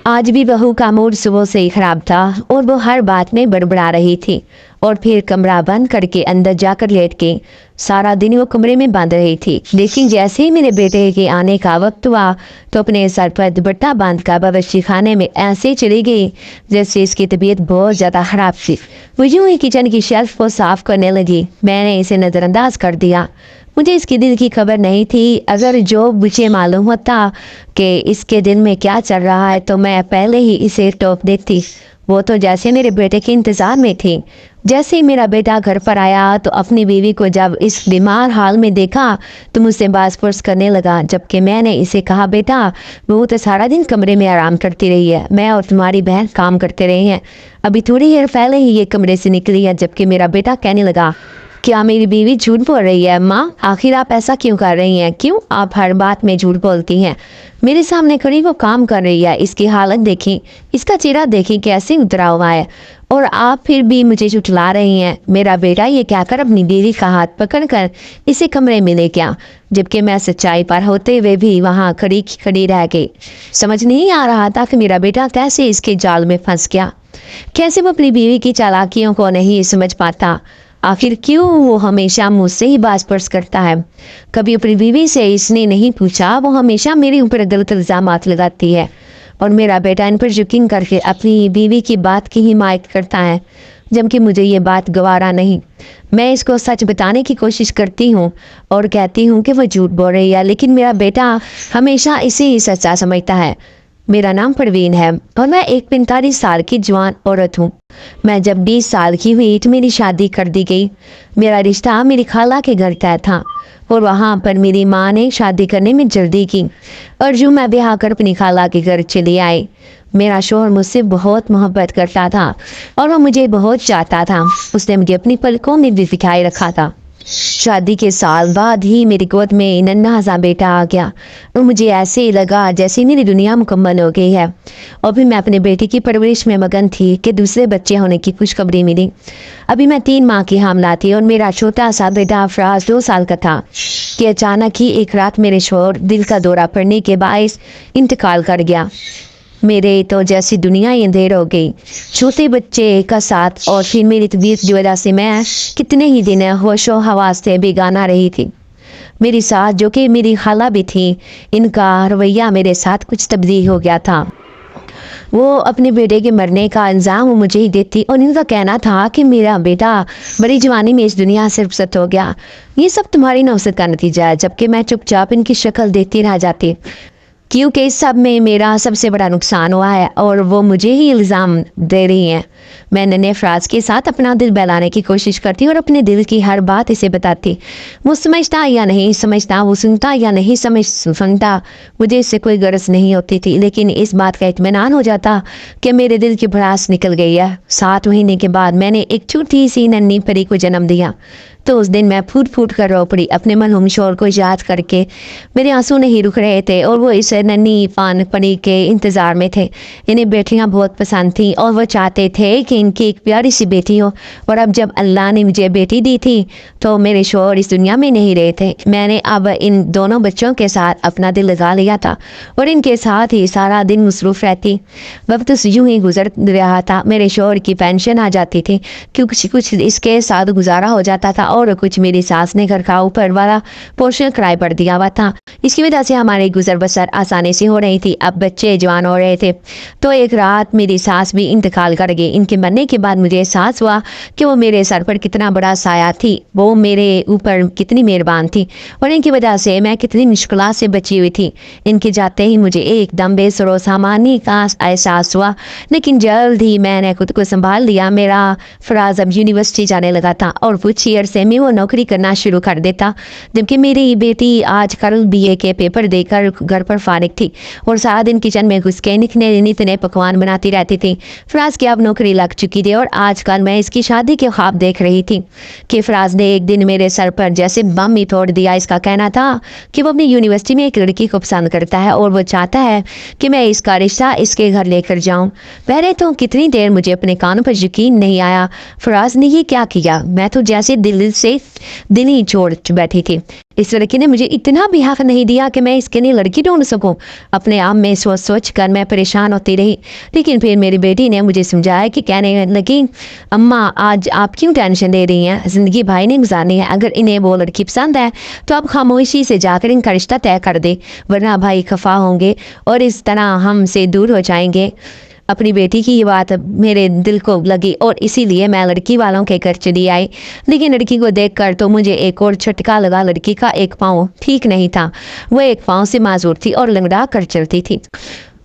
आज भी बहू का मूड सुबह से ही खराब था और वो हर बात में बड़बड़ा रही थी और फिर कमरा बंद करके अंदर जाकर लेट के सारा दिन वो कमरे में बंद रही थी। लेकिन जैसे ही मेरे बेटे के आने का वक्त हुआ तो अपने सर पर दुपट्टा बांध कर बावर्ची खाने में ऐसे चली गई जैसे इसकी तबीयत बहुत ज़्यादा खराब थी। वो यूं ही किचन की शेल्फ को साफ करने लगी। मैंने इसे नज़रअंदाज कर दिया। मुझे इसके दिल की खबर नहीं थी। अगर जो मुझे मालूम होता कि इसके दिल में क्या चल रहा है तो मैं पहले ही इसे टोक देती। वो तो जैसे मेरे बेटे के इंतज़ार में थी। जैसे ही मेरा बेटा घर पर आया तो अपनी बीवी को जब इस बीमार हाल में देखा तो मुझसे बास पुरस करने लगा, जबकि मैंने इसे कहा, बेटा वो तो सारा दिन कमरे में आराम करती रही है, मैं और तुम्हारी बहन काम करते रहे हैं, अभी थोड़ी देर पहले ही ये कमरे से निकली है। जबकि मेरा बेटा कहने लगा, क्या मेरी बीवी झूठ बोल रही है? माँ, आखिर आप ऐसा क्यों कर रही हैं? क्यों आप हर बात में झूठ बोलती हैं? मेरे सामने खड़ी वो काम कर रही है, इसकी हालत देखी, इसका चेहरा देखी कैसे उतरा हुआ है, और आप फिर भी मुझे झुठला रही हैं। मेरा बेटा ये कहकर अपनी बीवी का हाथ पकड़कर इसे कमरे में ले गया, जबकि मैं सच्चाई पर होते हुए भी वहाँ खड़ी रह गई। समझ नहीं आ रहा था कि मेरा बेटा कैसे इसके जाल में फंस गया, कैसे वो अपनी बीवी की चालाकियों को नहीं समझ पाता। आखिर क्यों वो हमेशा मुझसे ही बात पर्स करता है? कभी अपनी बीवी से इसने नहीं पूछा। वो हमेशा मेरे ऊपर गलत इल्ज़ामात लगाती है और मेरा बेटा इन पर यकीन करके अपनी बीवी की बात की हिमायत करता है, जबकि मुझे ये बात गवारा नहीं। मैं इसको सच बताने की कोशिश करती हूँ और कहती हूँ कि वो झूठ बोल रही है, लेकिन मेरा बेटा हमेशा इसे ही सच्चा समझता है। मेरा नाम परवीन है और मैं एक 45 साल की जवान औरत हूँ। मैं जब 20 साल की हुई तो मेरी शादी कर दी गई। मेरा रिश्ता मेरी खाला के घर तय था और वहाँ पर मेरी माँ ने शादी करने में जल्दी की और जो मैं ब्याह कर अपनी खाला के घर चली आई। मेरा शौहर मुझसे बहुत मोहब्बत करता था और वो मुझे बहुत चाहता था। उसने मुझे अपनी पलकों में भी बिठाए रखा था। शादी के साल बाद ही मेरी गोद में नन्हा सा बेटा आ गया और मुझे ऐसे ही लगा जैसे मेरी दुनिया मुकम्मल हो गई है। और फिर मैं अपने बेटे की परवरिश में मगन थी कि दूसरे बच्चे होने की खुशखबरी मिली। अभी मैं 3 माह की हामला थी और मेरा छोटा सा बेटा अफराज 2 साल का था कि अचानक ही एक रात मेरे शौहर दिल का दौरा पड़ने के बायस इंतकाल कर गया। मेरे तो जैसी दुनिया ही अंधेर हो गई। छोटे बच्चे का साथ और फिर मेरी तबीयत की वजह से मैं कितने ही दिन होशो हवास से बेगाना रही थी। मेरी सास जो कि मेरी खाला भी थी, इनका रवैया मेरे साथ कुछ तब्दील हो गया था। वो अपने बेटे के मरने का इल्ज़ाम मुझे ही देती और इनका कहना था कि मेरा बेटा बड़ी जवानी में इस दुनिया से रुखसत हो गया, ये सब तुम्हारी नौसत का नतीजा है। जबकि मैं चुपचाप इनकी शक्ल देखती रह जाती, क्योंकि इस सब में मेरा सबसे बड़ा नुकसान हुआ है और वो मुझे ही इल्ज़ाम दे रही हैं। मैं नन्हे अफराज के साथ अपना दिल बहलाने की कोशिश करती और अपने दिल की हर बात इसे बताती। वो समझता या नहीं समझता, वो सुनता या नहीं सुनता, मुझे इससे कोई गरज नहीं होती थी। लेकिन इस बात का इत्मीनान हो जाता कि मेरे दिल की भड़ास निकल गई है। 7 महीने के बाद मैंने एक छोटी सी नन्ही परी को जन्म दिया। तो उस दिन मैं फूट फूट कर रो पड़ी अपने मरहूम शौहर को याद करके। मेरे आंसू नहीं रुक रहे थे और वो इस नन्ही पान परी के इंतज़ार में थे। इन्हें बेटियां बहुत पसंद थी और वो चाहते थे कि इनकी एक प्यारी सी बेटी हो। और अब जब अल्लाह ने मुझे बेटी दी थी तो मेरे शौहर इस दुनिया में नहीं रहे थे। मैंने अब इन दोनों बच्चों के साथ अपना दिल लगा लिया था और इनके साथ ही सारा दिन मसरूफ़ रहती। वक्त यूं ही गुजर रहा था। मेरे शौहर की पेंशन आ जाती थी क्योंकि कुछ इसके साथ गुजारा हो जाता था और कुछ मेरी सास ने घर का ऊपर वाला पोर्शन किराए पर दिया हुआ था। इसकी वजह से हमारी गुजर बसर आसानी से हो रही थी। अब बच्चे जवान हो रहे थे तो एक रात मेरी सास भी इंतकाल कर गई। इनके मरने के बाद मुझे एहसास हुआ कि वो मेरे सर पर कितना बड़ा साया थी, वो मेरे ऊपर कितनी मेहरबान थी और इनकी वजह से मैं कितनी मुश्किलात से बची हुई थी। इनके जाते ही मुझे एकदम बेसरो सामानी का एहसास हुआ, लेकिन जल्द ही मैंने खुद को संभाल लिया। मेरा फराज अब यूनिवर्सिटी जाने लगा था और कुछ ईयर से मैं वो नौकरी करना शुरू कर देता, जबकि मेरी बेटी आज कल BA के पेपर देकर घर पर फारिग थी और सारा दिन किचन में घुस के नितने पकवान बनाती रहती थी। फराज की अब नौकरी लग चुकी थी और आजकल मैं इसकी शादी के ख्वाब देख रही थी कि फराज ने एक दिन मेरे सर पर जैसे बम ही तोड़ दिया। इसका कहना था कि वो अपनी यूनिवर्सिटी में एक लड़की को पसंद करता है और वो चाहता है कि मैं इसका रिश्ता इसके घर लेकर जाऊं। पहले तो कितनी देर मुझे अपने कानों पर यकीन नहीं आया। फराज ने ये क्या किया? मैं तो जैसे दिल से दिल ही छोड़ बैठी थी। इस लड़की ने मुझे इतना भी हक नहीं दिया कि मैं इसके लिए लड़की ढूंढ सकूं। अपने आप में सोच कर मैं परेशान होती रही, लेकिन फिर मेरी बेटी ने मुझे समझाया कि कहने लगी, अम्मा आज आप क्यों टेंशन ले रही हैं, ज़िंदगी भाई ने गुजारनी है। अगर इन्हें वो लड़की पसंद है तो आप खामोशी से जाकर इनका रिश्ता तय कर दे, वरना भाई खफा होंगे और इस तरह हमसे दूर हो जाएंगे। अपनी बेटी की ये बात मेरे दिल को लगी और इसीलिए मैं लड़की वालों के घर चली आई। लेकिन लड़की को देखकर तो मुझे एक और झटका लगा। लड़की का एक पाँव ठीक नहीं था, वो एक पाँव से माजूर थी और लंगड़ा कर चलती थी।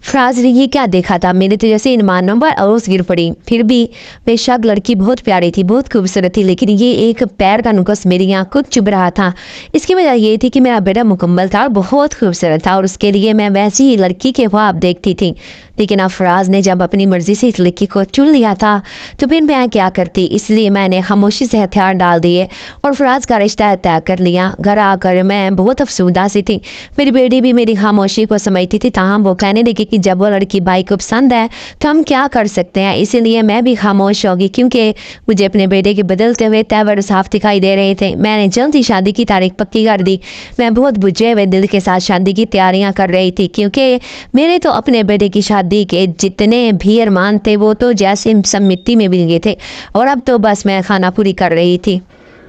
फराज ने ये क्या देखा था, मेरे तो जैसे ईमानों पर अरोस गिर पड़ी। फिर भी बेशक लड़की बहुत प्यारी थी, बहुत खूबसूरत थी, लेकिन ये एक पैर का नुकस मेरी आँख को चुभ रहा था। इसकी वजह ये थी कि मेरा बेटा मुकम्मल था और बहुत खूबसूरत था और उसके लिए मैं वैसी ही लड़की के ख्वाब देखती थी। लेकिन अब फराज ने जब अपनी मर्जी से इस लड़की को चुन लिया था तो फिर मैं क्या करती, इसलिए मैंने खामोशी से हथियार डाल दिए और फराज का रिश्ता तय कर लिया। घर आकर मैं बहुत अफसोदा सी थी। मेरी बेटी भी मेरी खामोशी को समझती थी, ताहम वो कहने लगी कि जब वो लड़की भाई को पसंद है तो हम क्या कर सकते हैं। इसीलिए मैं भी खामोश होगी, क्योंकि मुझे अपने बेटे के बदलते हुए तेवर साफ दिखाई दे रहे थे। मैंने जल्द ही शादी की तारीख पक्की कर दी। मैं बहुत बुझे हुए दिल के साथ शादी की तैयारियां कर रही थी, क्योंकि मेरे तो अपने बेटे की शादी के जितने भी अरमान थे वो तो जैसे सब मिट्टी में मिल गए थे और अब तो बस मैं खाना पूरी कर रही थी।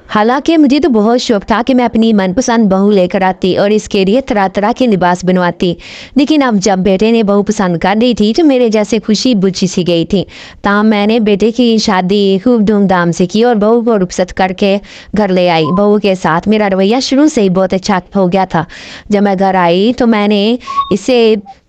हालांकि मुझे तो बहुत शौक था कि मैं अपनी मनपसंद बहू लेकर आती और इसके लिए तरह तरह के लिबास बनवाती, लेकिन अब जब बेटे ने बहू पसंद कर दी थी तो मेरे जैसे खुशी बुझी सी गई थी। तब मैंने बेटे की शादी खूब धूमधाम से की और बहू को रुखसत करके घर ले आई। बहू के साथ मेरा रवैया शुरू से ही बहुत अच्छा हो गया था। जब मैं घर आई तो मैंने इसे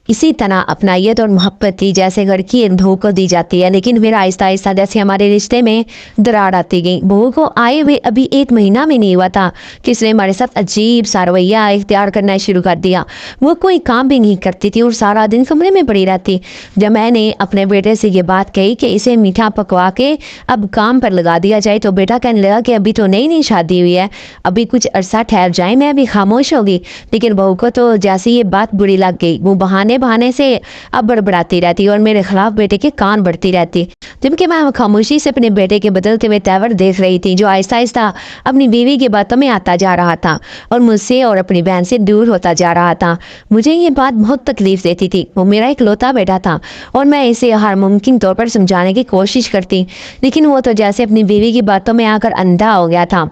इसी तरह अपनाइयत और मोहब्बत थी जैसे घर की बहू को दी जाती है। लेकिन फिर आहिस्ता आहिस्ता जैसे हमारे रिश्ते में दरार आती गई। बहू को आए हुए अभी 1 महीना भी नहीं हुआ था कि उसने हमारे साथ अजीब सा रवैया इख्तियार करना शुरू कर दिया। वो कोई काम भी नहीं करती थी और सारा दिन कमरे में पड़ी रहती। जब मैंने अपने बेटे से ये बात कही कि इसे मीठा पकवा के अब काम पर लगा दिया जाए तो बेटा कहने लगा कि अभी तो नई नई शादी हुई है, अभी कुछ अरसा ठहर जाए। मैं अभी खामोश होगी, लेकिन बहू को तो जैसे ये बात बुरी लग गई। वो बहाने से अब बड़बड़ाती रहती और मेरे खिलाफ बेटे के कान बढ़ती रहती, जबकि मैं खामोशी से अपने बेटे के बदलते हुए तेवर देख रही थी, जो आहिस्ता आहिस्ता अपनी बीवी की बातों में आता जा रहा था और मुझसे और अपनी बहन से दूर होता जा रहा था। मुझे ये बात बहुत तकलीफ देती थी। वो मेरा इकलौता बेटा था और मैं इसे हर मुमकिन तौर पर समझाने की कोशिश करती, लेकिन वो तो जैसे अपनी बीवी की बातों में आकर अंधा हो गया था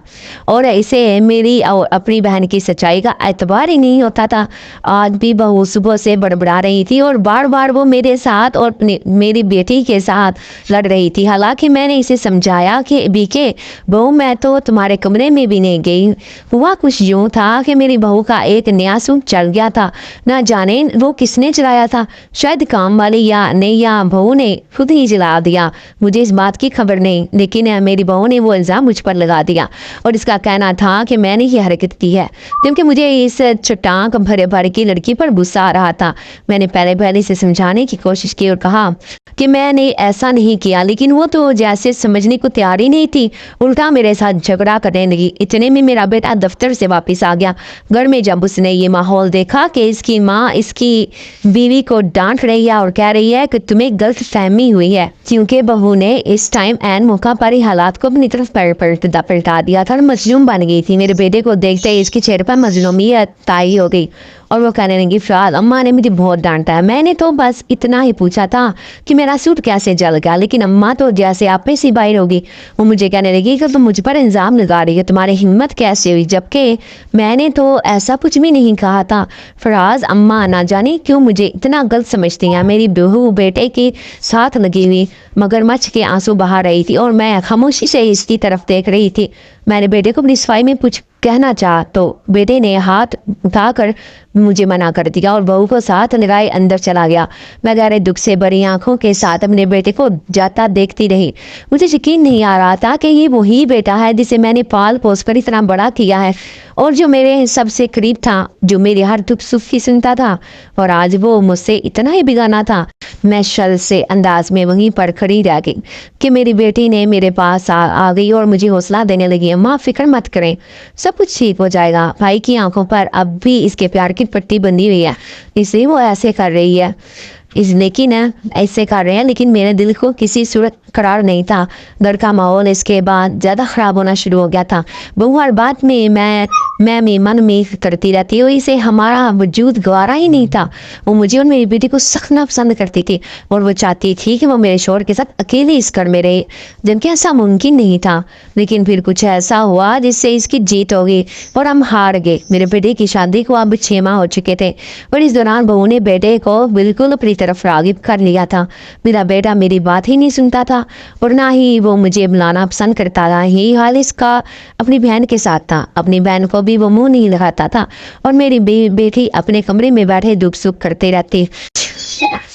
और इसे मेरी और अपनी बहन की सच्चाई का एतबार ही नहीं होता था। आज भी बहू सुबह से बड़बड़ा रही थी और बार बार वो मेरे साथ और मेरी बेटी के साथ लड़ रही थी। हालांकि मैंने इसे समझाया कि बीके बहू, मैं तो तुम्हारे कमरे में भी नहीं गई। हुआ कुछ यूं था कि मेरी बहू का एक नया सूट चल गया था, ना जाने वो किसने चलाया था, शायद काम वाली या नहीं या बहू ने खुद ही जला दिया। मुझे इस बात की खबर नहीं, लेकिन मेरी बहू ने वो इल्ज़ाम मुझ पर लगा दिया और इसका कहना था कि मैंने ये हरकत की है, क्योंकि मुझे इस चट्टान भरे भरे की लड़की पर गुस्सा आ रहा था। मैंने पहले से समझाने की कोशिश की और कहा कि मैंने ऐसा नहीं किया, लेकिन वो तो जैसे समझने को तैयार ही नहीं थी, उल्टा मेरे साथ झगड़ा करने लगी। इतने में मेरा बेटा दफ्तर से वापस आ गया। घर में जब उसने ये माहौल देखा कि इसकी माँ इसकी बीवी को डांट रही है और कह रही है कि तुम्हें गलत फहमी हुई है, क्योंकि बहू ने इस टाइम एन मौका पर ही हालात को अपनी तरफ पलटा दिया था और मजलूम बन गई थी। मेरे बेटे को देखते ही इसके चेहरे पर मजलूमियत ताई हो गई और वो कहने लगी, फराज अम्मा ने मुझे बहुत डांटा है, मैंने तो बस इतना ही पूछा था कि मेरा सूट कैसे जल गया, लेकिन अम्मा तो जैसे आप पे सी बाहर होगी। वो मुझे कहने लगी कि तुम मुझ पर इल्ज़ाम लगा रही हो, तुम्हारी हिम्मत कैसे हुई, जबकि मैंने तो ऐसा कुछ भी नहीं कहा था। फराज अम्मा ना जाने क्यों मुझे इतना गलत समझती हैं। मेरी बहू बेटे के साथ लगी हुई मगरमच्छ के आंसू बहा रही थी और मैं खामोशी से इसकी तरफ देख रही थी। मैंने बेटे को अपनी सफाई में कुछ कहना चाहा तो बेटे ने हाथ उठाकर मुझे मना कर दिया और बहू को साथ लगाए अंदर चला गया। मैं गहरे दुख से भरी आंखों के साथ अपने बेटे को जाता देखती रही। मुझे यकीन नहीं आ रहा था कि ये वही बेटा है जिसे मैंने पाल पोस कर इतना बड़ा किया है और जो मेरे सबसे करीब था, जो मेरी हर दुख सुख की सुनता था, और आज वो मुझसे इतना ही बेगाना था। मैं शर्म से अंदाज में वहीं पर खड़ी रह गई कि मेरी बेटी ने मेरे पास आ गई और मुझे हौसला देने लगी, अम्मा फिक्र मत करें, सब कुछ ठीक हो जाएगा। भाई की आंखों पर अब भी इसके प्यार की पट्टी बंधी हुई है, इसलिए वो ऐसे कर रही है। लेकिन ऐसे कर रहे हैं, लेकिन मेरे दिल को किसी सूरत करार नहीं था। घर का माहौल इसके बाद ज़्यादा ख़राब होना शुरू हो गया था। बहू हर बात में मैं मन में करती रहती और इसे हमारा वजूद गवारा ही नहीं था। वो मुझे और मेरी बेटी को सख्त नापसंद करती थी और वो चाहती थी कि वो मेरे शोहर के साथ अकेले इस घर में रहे, जबकि ऐसा मुमकिन नहीं था। लेकिन फिर कुछ ऐसा हुआ जिससे इसकी जीत हो गई और हम हार गए। मेरे बेटे की शादी को अब 6 माह हो चुके थे और इस दौरान बहू ने बेटे को बिल्कुल अपनी तरफ रागिब कर लिया था। मेरा बेटा मेरी बात ही नहीं सुनता था और ना ही वो मुझे बुलाना पसंद करता था। यही हाल इसका अपनी बहन के साथ था। अपनी बहन को भी वो मुंह नहीं लगाता था और मेरी बेटी अपने कमरे में बैठे दुख सुख करते रहती।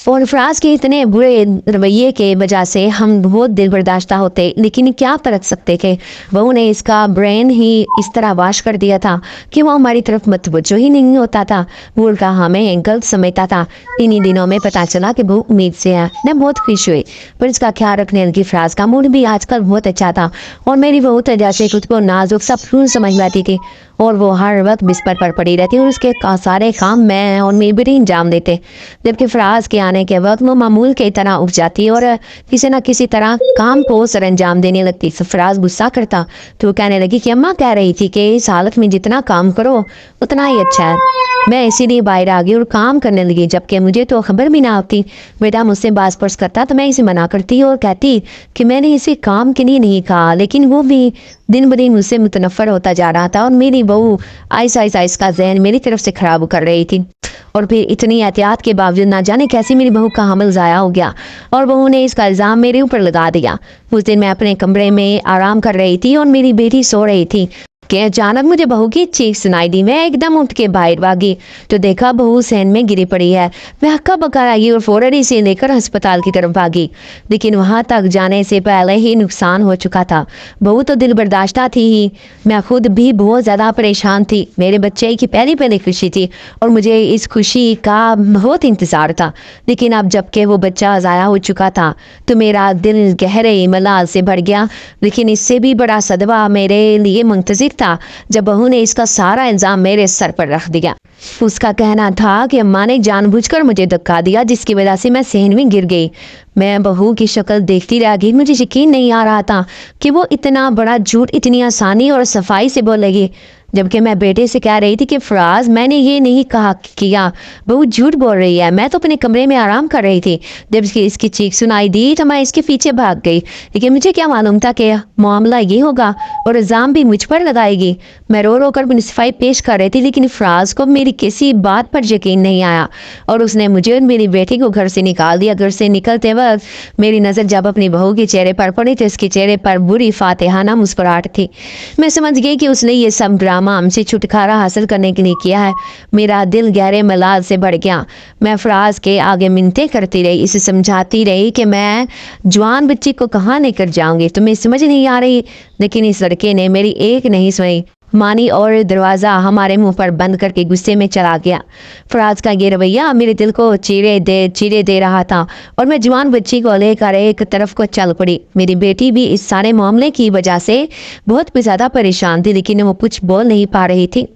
और फराज के इतने बुरे रवैये के वजह से हम बहुत दिल बर्दाश्ता होते, लेकिन क्या कर सकते थे। बहू ने इसका ब्रेन ही इस तरह वाश कर दिया था कि वो हमारी तरफ मतवज्जो ही नहीं होता था। वो उल्टा हमें गलत समझता था। इन्हीं दिनों में पता चला कि वो उम्मीद से है। मैं बहुत खुश हुई, पर इसका ख्याल रखने लगी। फराज का मूड भी आजकल बहुत अच्छा था और मेरी बहू तो जैसे खुद को नाजुक सा फूल समझ बैठी थी और वो हर वक्त बिस्तर पर पड़ी रहती और उसके सारे काम मैं और मेरी बेटी अंजाम देते। जबकि फराज के आने के वक्त वो मामूल की तरह उठ जाती और किसी न किसी तरह काम को सर अंजाम देने लगती। फराज गुस्सा करता तो वो कहने लगी कि अम्मा कह रही थी कि इस हालत में जितना काम करो उतना ही अच्छा है। मैं इसीलिए बाहर आ गई और काम करने लगी, जबकि मुझे तो खबर भी ना होती। बेटा मुझसे बास पर्स करता तो मैं इसे मना करती और कहती कि मैंने इसे काम के लिए नहीं कहा, लेकिन वो भी दिन ब दिन मुझसे मुतनफ़र होता जा रहा था और मेरी बहू आहिस्ता आहिस्ता इसका जहन मेरी तरफ से ख़राब कर रही थी। और फिर इतनी एहतियात के बावजूद ना जाने कैसे मेरी बहू का हमल ज़ाया हो गया और बहू ने इसका इल्ज़ाम मेरे ऊपर लगा दिया। उस दिन मैं अपने कमरे में आराम कर रही थी और मेरी बेटी सो रही थी कि अचानक मुझे बहू की चीख सुनाई दी। मैं एकदम उठ के बाहर भागी तो देखा बहू सहन में गिरी पड़ी है। मैं हक्का बक्का आई और फौरन इसे लेकर अस्पताल की तरफ भागी, लेकिन वहां तक जाने से पहले ही नुकसान हो चुका था। बहू तो दिल बर्दाश्ता थी ही, मैं खुद भी बहुत ज़्यादा परेशान थी। मेरे बच्चे की पहली खुशी थी और मुझे इस खुशी का बहुत इंतज़ार था, लेकिन अब जबकि वो बच्चा ज़ाया हो चुका था तो मेरा दिल गहरे मलाल से भर गया। लेकिन इससे भी बड़ा सदमा मेरे लिए मुंतज़िर था जब बहू ने इसका सारा इल्जाम मेरे सर पर रख दिया। उसका कहना था कि अम्मा ने जानबूझकर मुझे धक्का दिया जिसकी वजह से मैं सहन में गिर गई। मैं बहू की शक्ल देखती रह गई। मुझे यकीन नहीं आ रहा था कि वो इतना बड़ा झूठ इतनी आसानी और सफाई से बोलेगी, जबकि मैं बेटे से कह रही थी कि फराज मैंने ये नहीं कहा किया, बहू झूठ बोल रही है। मैं तो अपने कमरे में आराम कर रही थी। जब इसकी चीख सुनाई दी तो मैं इसके पीछे भाग गई, लेकिन मुझे क्या मालूम था कि मामला ये होगा और इल्ज़ाम भी मुझ पर लगाएगी। मैं रो रो कर सफाई पेश कर रही थी, लेकिन फराज को मेरी किसी बात पर यकीन नहीं आया और उसने मुझे और मेरी बेटी को घर से निकाल दिया। घर से निकलते वक्त मेरी नज़र जब अपनी बहू के चेहरे पर पड़ी तो उसके चेहरे पर बुरी फातिहाना मुस्कुराहट थी। मैं समझ गई कि उसने ये सब ड्रामा हमसे छुटकारा हासिल करने के लिए किया है। मेरा दिल गहरे मलाल से बढ़ गया। मैं फराज के आगे मिन्नतें करती रही, इसे समझाती रही कि मैं जवान बच्ची को कहाँ लेकर जाऊंगी, तुम्हें समझ नहीं आ रही। लेकिन इस लड़के ने मेरी एक नहीं सुनी, मानी और दरवाज़ा हमारे मुंह पर बंद करके गुस्से में चला गया। फराज का ये रवैया मेरे दिल को चीरे दे रहा था और मैं जवान बच्ची को लेकर एक तरफ को चल पड़ी। मेरी बेटी भी इस सारे मामले की वजह से बहुत ज़्यादा परेशान थी, लेकिन वो कुछ बोल नहीं पा रही थी।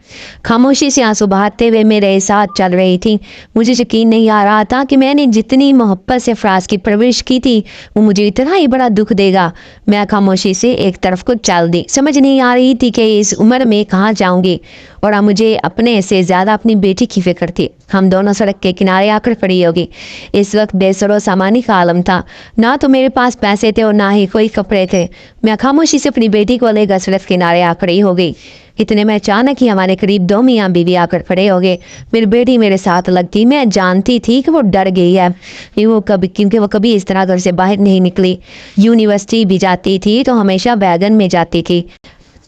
खामोशी से आंसू बहाते हुए मेरे साथ चल रही थी। मुझे यकीन नहीं आ रहा था कि मैंने जितनी मोहब्बत से फराज की परवरिश की थी वो मुझे इतना ही बड़ा दुख देगा। मैं खामोशी से एक तरफ को चल दी। समझ नहीं आ रही थी कि इस उम्र में कहाँ जाऊंगी और अब मुझे अपने से ज़्यादा अपनी बेटी की फिक्र थी। हम दोनों सड़क के किनारे आकर खड़ी होगी। इस वक्त बेसरो सामानी का आलम था, ना तो मेरे पास पैसे थे और ना ही कोई कपड़े थे। मैं खामोशी से अपनी बेटी को लेकर सड़क किनारे आ खड़ी हो गई। इतने में अचानक ही हमारे करीब 2 मियाँ बीवी आकर खड़े हो गए। मेरी बेटी मेरे साथ लगती, मैं जानती थी कि वो डर गई है क्योंकि वो कभी इस तरह घर से बाहर नहीं निकली। यूनिवर्सिटी भी जाती थी तो हमेशा वैगन में जाती थी।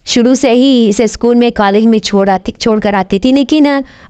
शुरू से ही इसे स्कूल में कॉलेज में छोड़ कर आती थी, लेकिन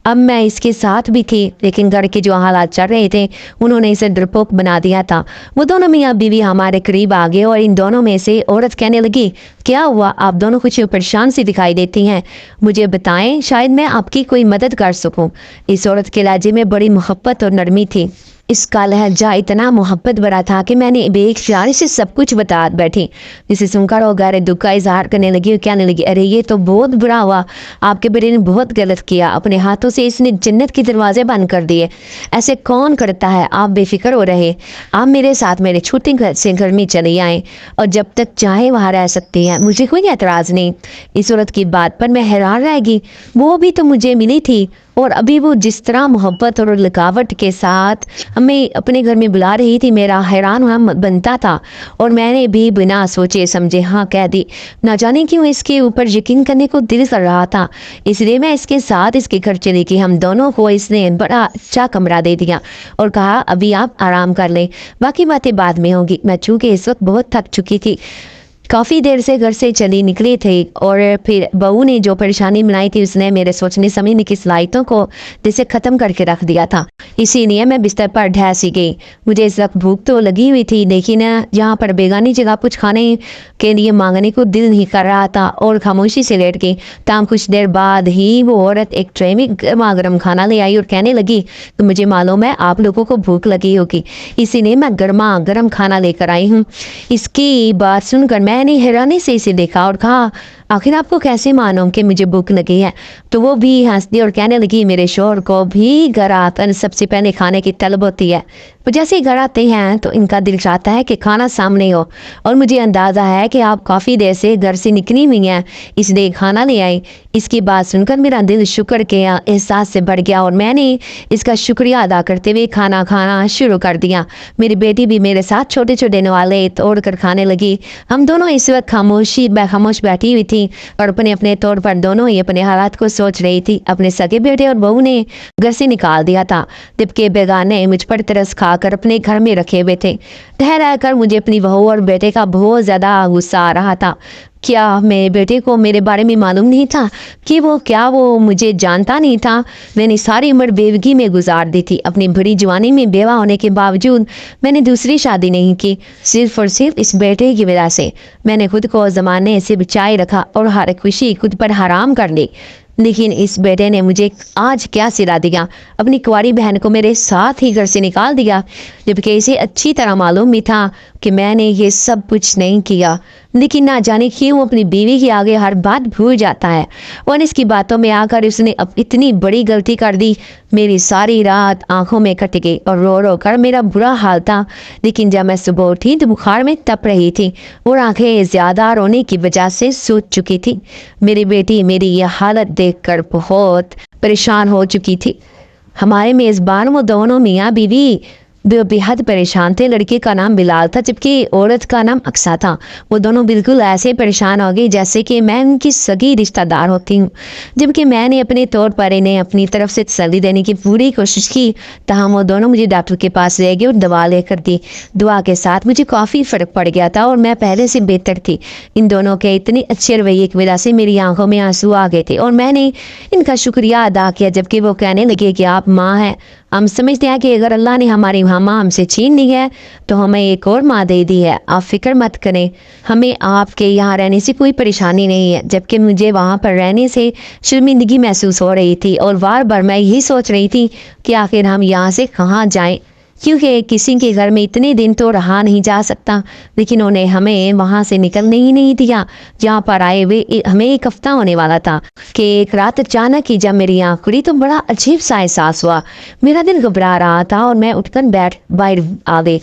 अब मैं इसके साथ भी थी। लेकिन घर के जो हालात चल रहे थे उन्होंने इसे डरपोक बना दिया था। वो दोनों मियाँ बीवी हमारे करीब आ गए और इन दोनों में से औरत कहने लगी, क्या हुआ, आप दोनों कुछ परेशान सी दिखाई देती हैं, मुझे बताएं, शायद मैं आपकी कोई मदद कर सकूं। इस औरत के लहजे में बड़ी मोहब्बत और नरमी थी। इसका लहजा इतना मोहब्बत भरा था कि मैंने बेख्तियार से सब कुछ बता बैठी। जिसे सुनकर वो गहरे दुख का इजहार करने लगी और कहने लगी, अरे ये तो बहुत बुरा हुआ, आपके बेटे ने बहुत गलत किया, अपने हाथों से इसने जन्नत के दरवाजे बंद कर दिए। ऐसे कौन करता है? आप बेफिक्र हो रहे, आप मेरे साथ मेरे छोटे घर से घर में चले आए और जब तक चाहे वहाँ रह सकते हैं, मुझे कोई एतराज़ नहीं। इस औरत की बात पर मैं हैरान रह गई। वो भी तो मुझे मिली थी और अभी वो जिस तरह मोहब्बत और लिकावट के साथ हमें अपने घर में बुला रही थी, मेरा हैरान होना बनता था। और मैंने भी बिना सोचे समझे हाँ कह दी। ना जाने क्यों इसके ऊपर यकीन करने को दिल कर रहा था, इसलिए मैं इसके साथ इसके घर चली गई। हम दोनों को इसने बड़ा अच्छा कमरा दे दिया और कहा, अभी आप आराम कर लें, बाकी बातें बाद में होंगी। मैं चूँकि इस वक्त बहुत थक चुकी थी, काफ़ी देर से घर से चली निकली थी और फिर बहू ने जो परेशानी बनाई थी उसने मेरे सोचने समझने की सलाहियतों को जैसे ख़त्म करके रख दिया था। इसीलिए मैं बिस्तर पर ढह सी गई। मुझे इस वक्त भूख तो लगी हुई थी, लेकिन यहाँ पर बेगानी जगह कुछ खाने के लिए मांगने को दिल नहीं कर रहा था और खामोशी से लेट गई। ताम कुछ देर बाद ही वो औरत एक ट्रे में गर्मा गर्म खाना ले आई और कहने लगी, तो मुझे मालूम है आप लोगों को भूख लगी होगी, इसीलिए मैं गर्मा गर्म खाना लेकर आई हूँ। इसकी बात सुनकर मैंने हैरानी से इसे देखा और कहा, आखिर आपको कैसे मालूम कि मुझे भूख लगी है? तो वो भी हंस दी और कहने लगी, मेरे शोहर को भी घर आकर सबसे पहले खाने की तलब होती है। वो जैसे ही घर आते हैं तो इनका दिल चाहता है कि खाना सामने हो, और मुझे अंदाज़ा है कि आप काफ़ी देर से घर से निकली हुई हैं, इसलिए खाना ले आई। इसकी बात सुनकर मेरा दिल शुक्र के एहसास से बढ़ गया और मैंने इसका शुक्रिया अदा करते हुए खाना खाना शुरू कर दिया। मेरी बेटी भी मेरे साथ छोटे छोटे नवाले तोड़ कर खाने लगी। हम दोनों इस वक्त खामोश बैठी हुई थी और अपने अपने तौर पर दोनों ही अपने हालात को सोच रही थी। अपने सगे बेटे और बहू ने घर से निकाल दिया था, जबकि बेगाने मुझ पर तरस खाकर अपने घर में रखे हुए थे। ठहरा कर मुझे अपनी बहू और बेटे का बहुत ज़्यादा गुस्सा आ रहा था। क्या मेरे बेटे को मेरे बारे में मालूम नहीं था कि वो मुझे जानता नहीं था? मैंने सारी उम्र बेवगी में गुजार दी थी। अपनी बड़ी जवानी में बेवा होने के बावजूद मैंने दूसरी शादी नहीं की, सिर्फ और सिर्फ इस बेटे की वजह से। मैंने खुद को ज़माने से बचाए रखा और हर खुशी खुद पर हराम कर ली। लेकिन इस बेटे ने मुझे आज क्या सिला दिया, अपनी कुंवारी बहन को मेरे साथ ही घर से निकाल दिया, जबकि इसे अच्छी तरह मालूम भी था कि मैंने ये सब कुछ नहीं किया। लेकिन ना जाने क्यों अपनी बीवी के आगे हर बात भूल जाता है और इसकी बातों में आकर उसने अब इतनी बड़ी गलती कर दी। मेरी सारी रात आंखों में कट गई और रो रो कर मेरा बुरा हाल था। लेकिन जब मैं सुबह उठी तो बुखार में तप रही थी और आंखें ज़्यादा रोने की वजह से सूज चुकी थी। मेरी बेटी मेरी यह हालत देखकर बहुत परेशान हो चुकी थी। हमारे मेज़बान वो दोनों मियाँ बीवी बेहद परेशान थे। लड़के का नाम बिलाल था जबकि औरत का नाम अक्सा था। वो दोनों बिल्कुल ऐसे परेशान हो गई जैसे कि मैं उनकी सगी रिश्तेदार होती हूँ। जबकि मैंने अपने तौर पर इन्हें अपनी तरफ से तसल्ली देने की पूरी कोशिश की, तहम वो दोनों मुझे डॉक्टर के पास ले गए और दवा लेकर दी। दुआ के साथ मुझे काफ़ी फ़र्क पड़ गया था और मैं पहले से बेहतर थी। इन दोनों के इतने अच्छे रवैये की वजह से मेरी आंखों में आंसू आ गए थे और मैंने इनका शुक्रिया अदा किया। जबकि वो कहने लगे कि आप माँ हैं, हम समझते हैं कि अगर अल्लाह ने हमारी माँ हमसे छीन ली है तो हमें एक और माँ दे दी है। आप फिक्र मत करें, हमें आपके यहाँ रहने से कोई परेशानी नहीं है। जबकि मुझे वहाँ पर रहने से शर्मिंदगी महसूस हो रही थी और बार बार मैं यही सोच रही थी कि आखिर हम यहाँ से कहाँ जाएं, क्योंकि किसी के घर में इतने दिन तो रहा नहीं जा सकता। लेकिन उन्हें हमें वहाँ से निकलने ही नहीं दिया। जहाँ पर आए हुए हमें एक हफ्ता होने वाला था कि एक रात अचानक ही जब मेरी आँख खुली तो बड़ा अजीब सा एहसास हुआ। मेरा दिल घबरा रहा था और मैं उठकर बाहर आ गई।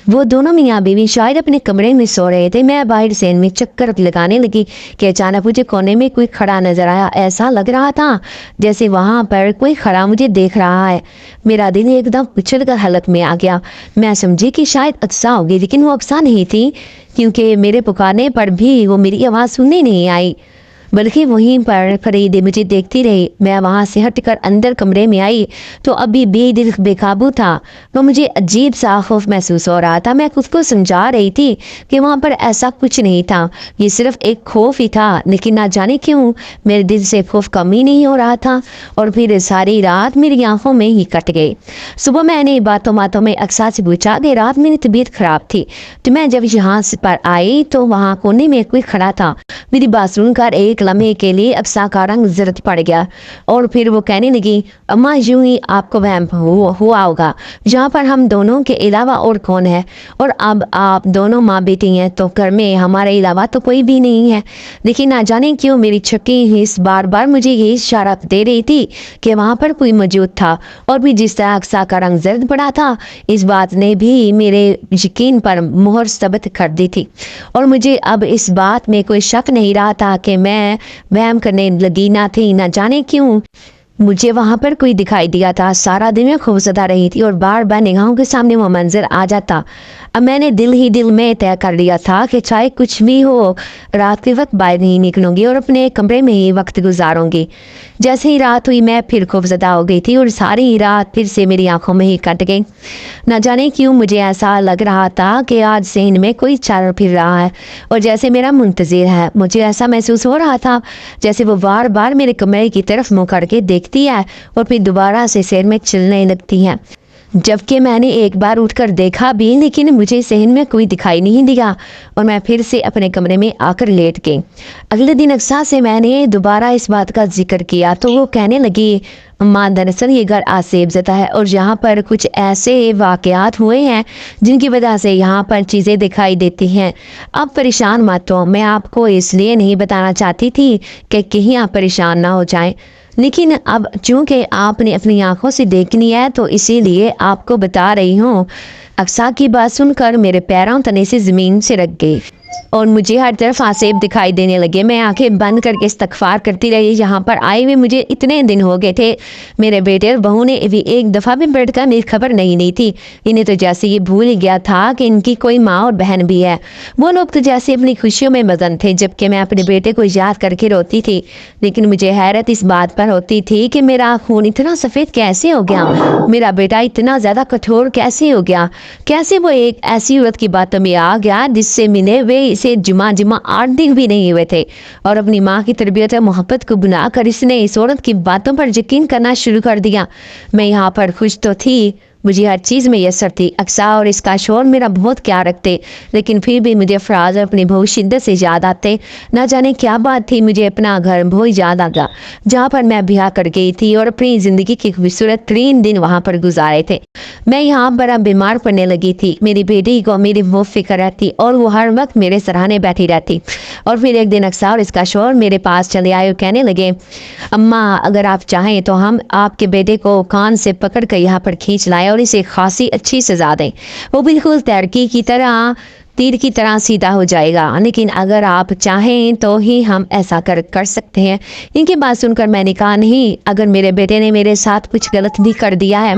वो दोनों मियाँ बीवी शायद अपने कमरे में सो रहे थे। मैं बाहर से इनमें चक्कर लगाने लगी कि अचानक मुझे कोने में कोई खड़ा नजर आया। ऐसा लग रहा था जैसे वहाँ पर कोई खड़ा मुझे देख रहा है। मेरा दिल एकदम उछल कर हालत में आ गया। मैं समझी कि शायद अक्सा होगी, लेकिन वो अक्सा नहीं थी, क्योंकि मेरे पुकारने पर भी वो मेरी आवाज़ सुनने नहीं आई, बल्कि वहीं पर खड़ी मुझे देखती रही। मैं वहाँ से हटकर अंदर कमरे में आई तो अभी बेदिल बेकाबू था। वो मुझे अजीब सा खौफ महसूस हो रहा था। मैं खुद को समझा रही थी कि वहाँ पर ऐसा कुछ नहीं था, ये सिर्फ एक खौफ ही था। लेकिन ना जाने क्यों मेरे दिल से खौफ कम ही नहीं हो रहा था और फिर सारी रात मेरी आंखों में ही कट गई। सुबह मैंने बातों में अक्सा से पूछा कि रात मेरी तबीयत खराब थी। तो मैं जब यहाँ पर आई तो वहाँ कोने में कोई खड़ा था। मेरी बात सुनकर एक एक लम्हे के लिए अक्सा का रंग जर्द पड़ गया और फिर वो कहने लगी, अम्मा यूं ही आपको वहम हुआ होगा, जहाँ पर हम दोनों के अलावा और कौन है, और अब आप दोनों माँ बेटी हैं तो घर में हमारे अलावा तो कोई भी नहीं है। लेकिन ना जाने क्यों मेरी छक्की हिस्स बार बार मुझे यही इशारा दे रही थी कि वहाँ पर कोई मौजूद था, और भी जिस तरह अक्सा का रंग जर्द पड़ा था, इस बात ने भी मेरे यकीन पर मोहर सबत कर दी थी, और मुझे अब इस बात में कोई शक नहीं रहा था कि मैं वहम करने लगी ना थी। ना जाने क्यों मुझे वहाँ पर कोई दिखाई दिया था। सारा दिन मैं खौफजदा रही थी और बार बार निगाहों के सामने वो मंजर आ जाता। अब मैंने दिल ही दिल में तय कर लिया था कि चाहे कुछ भी हो, रात के वक्त बाहर नहीं निकलूंगी और अपने कमरे में ही वक्त गुजारूंगी। जैसे ही रात हुई मैं फिर खौफजदा हो गई थी और सारी रात फिर से मेरी आंखों में ही कट गई। न जाने क्यों मुझे ऐसा लग रहा था कि आज सहन में कोई चल फिर रहा है और जैसे मेरा मुंतजिर है। मुझे ऐसा महसूस हो रहा था जैसे वो बार बार मेरे कमरे की तरफ मुँह करके देखती है और फिर दोबारा से सहन में चलने लगती है। जबकि मैंने एक बार उठकर देखा भी, लेकिन मुझे सहन में कोई दिखाई नहीं दिया और मैं फिर से अपने कमरे में आकर लेट गई। अगले दिन अक्सा से मैंने दोबारा इस बात का जिक्र किया तो वो कहने लगी, अम्मा दरअसल ये घर आसेब ज़दा है और यहाँ पर कुछ ऐसे वाक़यात हुए हैं जिनकी वजह से यहाँ पर चीज़ें दिखाई देती हैं। अब परेशान मत हो, मैं आपको इसलिए नहीं बताना चाहती थी कि कहीं आप परेशान ना हो जाएं, लेकिन अब चूंकि आपने अपनी आंखों से देखनी है तो इसीलिए आपको बता रही हूँ। अक्सा की बात सुनकर मेरे पैरों तले से ज़मीन से रख गई और मुझे हर तरफ आसेब दिखाई देने लगे। मैं आंखें बंद करके इस्तगफार करती रही। यहाँ पर आए हुए मुझे इतने दिन हो गए थे। मेरे बेटे और बहू ने भी एक दफ़ा भी बैठकर मेरी खबर नहीं थी। इन्हें तो जैसे ये भूल गया था कि इनकी कोई माँ और बहन भी है। वो लोग तो जैसे अपनी खुशियों में मगन थे, जबकि मैं अपने बेटे को याद करके रोती थी। लेकिन मुझे हैरत इस बात पर होती थी कि मेरा खून इतना सफ़ेद कैसे हो गया, मेरा बेटा इतना ज़्यादा कठोर कैसे हो गया, कैसे वो एक ऐसी औरत की बातों में आ गया जिससे मिले वे इसे जुमा 8 दिन भी नहीं हुए थे, और अपनी माँ की तरबियत और मोहब्बत को बुलाकर इसने इस औरत की बातों पर यकीन करना शुरू कर दिया। मैं यहाँ पर खुश तो थी, मुझे हर चीज़ में यसर थी। अक्सा और इसका शोर मेरा बहुत ख्याल रखते, लेकिन फिर भी मुझे फराज और अपनी बहुत शिद्दत से याद आते। ना जाने क्या बात थी, मुझे अपना घर बहुत याद आ गया जहाँ पर मैं ब्याह कर गई थी और अपनी ज़िंदगी की खूबसूरत 3 दिन वहाँ पर गुजारे थे। मैं यहाँ पर अब बीमार पड़ने लगी थी। मेरी बेटी को मेरी बहुत फिक्र रहती और वो हर वक्त मेरे सराहने बैठी रहती। और फिर एक दिन अक्सा और इसका शोर मेरे पास चले आए और कहने लगे, अम्मा अगर आप चाहें तो हम आपके बेटे को कान से पकड़ कर यहाँ पर खींच लाएं और इसे खासी अच्छी सजा दें। वो बिल्कुल तैरकी की तरह तीर की तरह सीधा हो जाएगा, लेकिन अगर आप चाहें तो ही हम ऐसा कर सकते हैं। इनकी बात सुनकर मैंने कहा, नहीं, अगर मेरे बेटे ने मेरे साथ कुछ गलत भी कर दिया है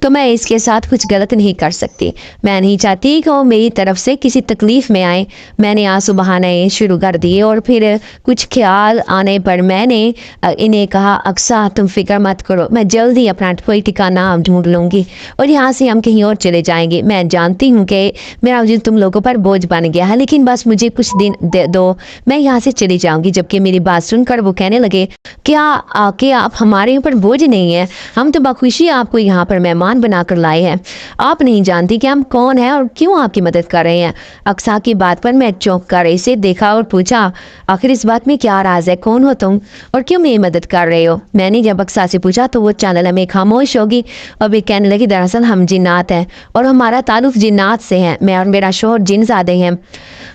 तो मैं इसके साथ कुछ गलत नहीं कर सकती। मैं नहीं चाहती कि वो मेरी तरफ से किसी तकलीफ़ में आए। मैंने आंसू बहाने शुरू कर दिए और फिर कुछ ख्याल आने पर मैंने इन्हें कहा, अक्सा तुम फिक्र मत करो, मैं जल्द ही अपना कोई ठिकाना ढूंढ लूँगी और यहाँ से हम कहीं और चले जाएंगे। मैं जानती हूँ कि मेरा वजूद तुम लोगों पर बोझ बन गया है, लेकिन बस मुझे कुछ दिन दे दो, मैं यहाँ से चली जाऊंगी। जबकि मेरी बात सुनकर वो कहने लगे, क्या आके आप हमारे ऊपर बोझ नहीं है, हम तो बखुशी आपको यहाँ पर मेहमान बनाकर लाए हैं। आप नहीं जानती कि हम कौन हैं और क्यों आपकी मदद कर रहे हैं। अक्सा की बात पर मैं चौंक कर इसे देखा और पूछा, आखिर इस बात में क्या राज है, कौन हो तुम और क्यों मेरी मदद कर रहे हो। मैंने जब अक्सा से पूछा तो वो चैनल में खामोश होगी और वे कहने लगी, दरअसल हम जिन्नात हैं और हमारा ताल्लुक जिन्नात से है। मैं और मेरा शोहर जिन ज़ादे हैं।